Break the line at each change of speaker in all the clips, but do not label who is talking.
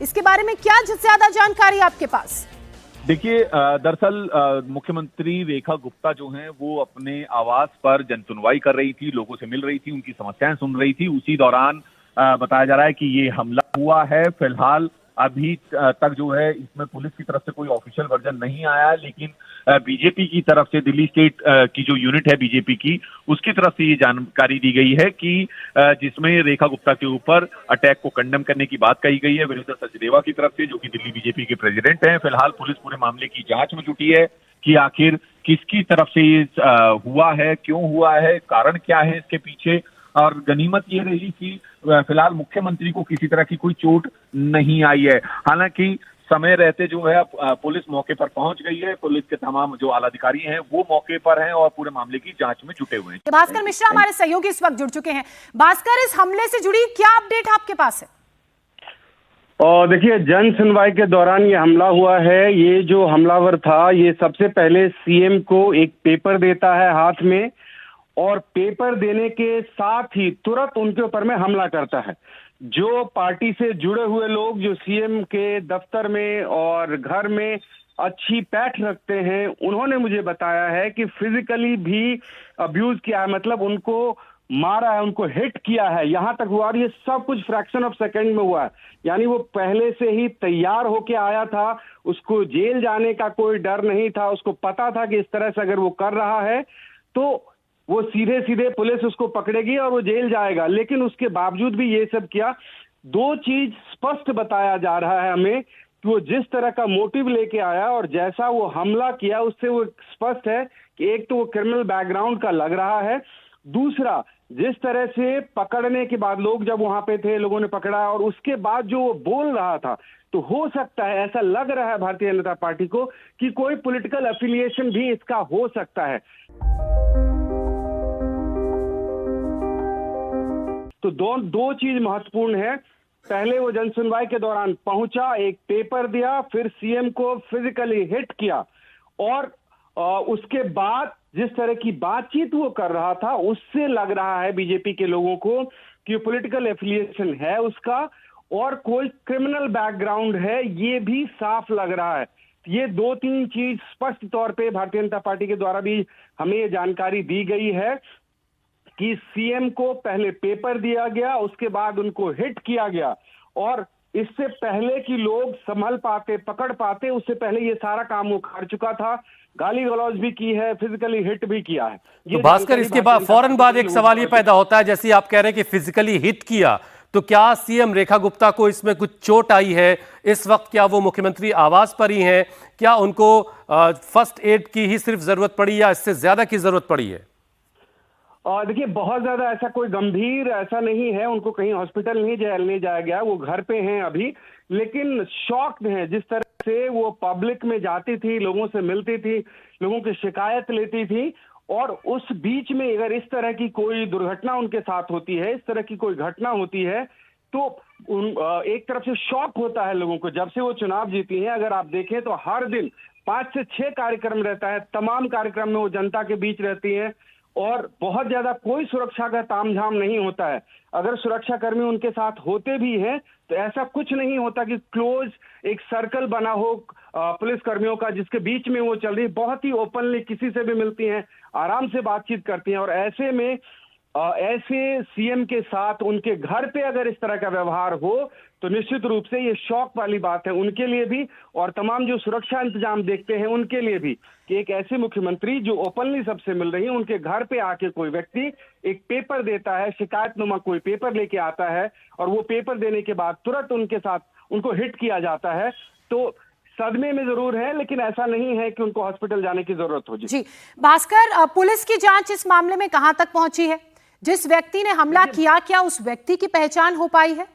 इसके बारे में क्या ज्यादा जानकारी आपके पास?
देखिए, दरअसल मुख्यमंत्री रेखा गुप्ता जो हैं वो अपने आवास पर जन सुनवाई कर रही थी, लोगों से मिल रही थी, उनकी समस्याएं सुन रही थी। उसी दौरान बताया जा रहा है कि ये हमला हुआ है। फिलहाल अभी तक जो है इसमें पुलिस की तरफ से कोई ऑफिशियल वर्जन नहीं आया है, लेकिन बीजेपी की तरफ से, दिल्ली स्टेट की जो यूनिट है बीजेपी की, उसकी तरफ से ये जानकारी दी गई है कि जिसमें रेखा गुप्ता के ऊपर अटैक को कंडेम करने की बात कही गई है वीरेंद्र सचदेवा की तरफ से, जो कि दिल्ली बीजेपी के प्रेसिडेंट हैं। फिलहाल पुलिस पूरे मामले की जांच में जुटी है कि आखिर किसकी तरफ से ये हुआ है, क्यों हुआ है, कारण क्या है इसके पीछे। और गनीमत ये रही कि फिलहाल मुख्यमंत्री को किसी तरह की कोई चोट नहीं आई है। हालांकि समय रहते जो है पुलिस मौके पर पहुंच गई है। पुलिस के तमाम जो आला अधिकारी हैं वो मौके पर हैं और पूरे मामले की जांच में जुटे हुए हैं।
भास्कर मिश्रा हमारे सहयोगी इस वक्त जुड़ चुके हैं। भास्कर, इस हमले से जुड़ी क्या अपडेट आपके पास है?
और देखिए, जन सुनवाई के दौरान ये हमला हुआ है। ये जो हमलावर था ये सबसे पहले सीएम को एक पेपर देता है हाथ में, और पेपर देने के साथ ही तुरंत उनके ऊपर में हमला करता है। जो पार्टी से जुड़े हुए लोग जो सीएम के दफ्तर में और घर में अच्छी पैठ रखते हैं, उन्होंने मुझे बताया है कि फिजिकली भी अब्यूज किया है, मतलब उनको मारा है, उनको हिट किया है, यहां तक हुआ। और ये सब कुछ फ्रैक्शन ऑफ सेकंड में हुआ है। यानी वो पहले से ही तैयार होके आया था, उसको जेल जाने का कोई डर नहीं था। उसको पता था कि इस तरह से अगर वो कर रहा है तो वो सीधे सीधे पुलिस उसको पकड़ेगी और वो जेल जाएगा। लेकिन उसके बावजूद भी ये सब किया। दो चीज स्पष्ट बताया जा रहा है हमें कि वो जिस तरह का मोटिव लेके आया और जैसा वो हमला किया, उससे वो स्पष्ट है कि एक तो वो क्रिमिनल बैकग्राउंड का लग रहा है, दूसरा जिस तरह से पकड़ने के बाद लोग जब वहां पे थे, लोगों ने पकड़ा और उसके बाद जो वो बोल रहा था, तो हो सकता है, ऐसा लग रहा है भारतीय जनता पार्टी को कि कोई पॉलिटिकल एफिलिएशन भी इसका हो सकता है। तो दो चीज महत्वपूर्ण है। पहले वो जन सुनवाई के दौरान पहुंचा, एक पेपर दिया, फिर सीएम को फिजिकली हिट किया, और उसके बाद जिस तरह की बातचीत वो कर रहा था, उससे लग रहा है बीजेपी के लोगों को कि पॉलिटिकल एफिलिएशन है उसका और कोई क्रिमिनल बैकग्राउंड है, ये भी साफ लग रहा है। ये दो तीन चीज स्पष्ट तौर पे भारतीय जनता पार्टी के द्वारा भी हमें ये जानकारी दी गई है कि सीएम को पहले पेपर दिया गया, उसके बाद उनको हिट किया गया, और इससे पहले कि लोग संभल पाते, पकड़ पाते, उससे पहले ये सारा काम वो कर चुका था। गाली गलौज भी की है, फिजिकली हिट भी किया है।
तो भास्कर, इसके बाद फौरन बाद एक सवाल ये पैदा होता है, जैसे आप कह रहे हैं कि फिजिकली हिट किया, तो क्या सीएम रेखा गुप्ता को इसमें कुछ चोट आई है? इस वक्त क्या वो मुख्यमंत्री आवास पर ही हैं? क्या उनको फर्स्ट एड की ही सिर्फ जरूरत पड़ी या इससे ज्यादा की जरूरत पड़ी है?
और देखिए, बहुत ज्यादा ऐसा कोई गंभीर ऐसा नहीं है, उनको कहीं हॉस्पिटल नहीं जाया गया, वो घर पे हैं अभी। लेकिन शॉक्ड हैं, जिस तरह से वो पब्लिक में जाती थी, लोगों से मिलती थी, लोगों की शिकायत लेती थी, और उस बीच में अगर इस तरह की कोई दुर्घटना उनके साथ होती है, इस तरह की कोई घटना होती है, तो एक तरफ से शॉक होता है लोगों को। जब से वो चुनाव जीती हैं, अगर आप देखें तो हर दिन 5 से 6 कार्यक्रम रहता है, तमाम कार्यक्रम में वो जनता के बीच रहती है, और बहुत ज्यादा कोई सुरक्षा का तामझाम नहीं होता है। अगर सुरक्षा कर्मी उनके साथ होते भी हैं तो ऐसा कुछ नहीं होता कि क्लोज एक सर्कल बना हो पुलिस कर्मियों का जिसके बीच में वो चल रही। बहुत ही ओपनली किसी से भी मिलती हैं, आराम से बातचीत करती हैं, और ऐसे में ऐसे सीएम के साथ उनके घर पे अगर इस तरह का व्यवहार हो तो निश्चित रूप से ये शौक वाली बात है उनके लिए भी, और तमाम जो सुरक्षा इंतजाम देखते हैं उनके लिए भी, कि एक ऐसे मुख्यमंत्री जो ओपनली सबसे मिल रही है, उनके घर पे आके कोई व्यक्ति एक पेपर देता है, शिकायतनुमा कोई पेपर लेके आता है, और वो पेपर देने के बाद तुरंत उनके साथ उनको हिट किया जाता है। तो सदमे में जरूर है, लेकिन ऐसा नहीं है कि उनको हॉस्पिटल जाने की जरूरत हो।
जी भास्कर, पुलिस की जांच इस मामले में कहां तक पहुंची है? जिस व्यक्ति ने हमला किया, क्या उस व्यक्ति की पहचान हो पाई है?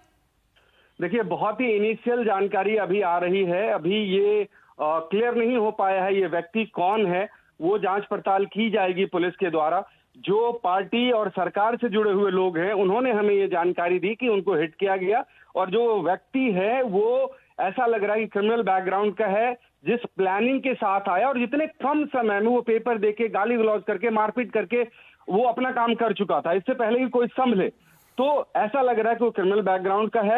देखिए, बहुत ही इनिशियल जानकारी अभी आ रही है। अभी ये क्लियर नहीं हो पाया है ये व्यक्ति कौन है। वो जांच पड़ताल की जाएगी पुलिस के द्वारा। जो पार्टी और सरकार से जुड़े हुए लोग हैं, उन्होंने हमें ये जानकारी दी कि उनको हिट किया गया, और जो व्यक्ति है वो ऐसा लग रहा है कि क्रिमिनल बैकग्राउंड का है, जिस प्लानिंग के साथ आया, और जितने कम समय में वो पेपर देके, गाली गलौज करके, मारपीट करके वो अपना काम कर चुका था, इससे पहले ही कोई संभले। तो ऐसा लग रहा है कि वो क्रिमिनल बैकग्राउंड का है।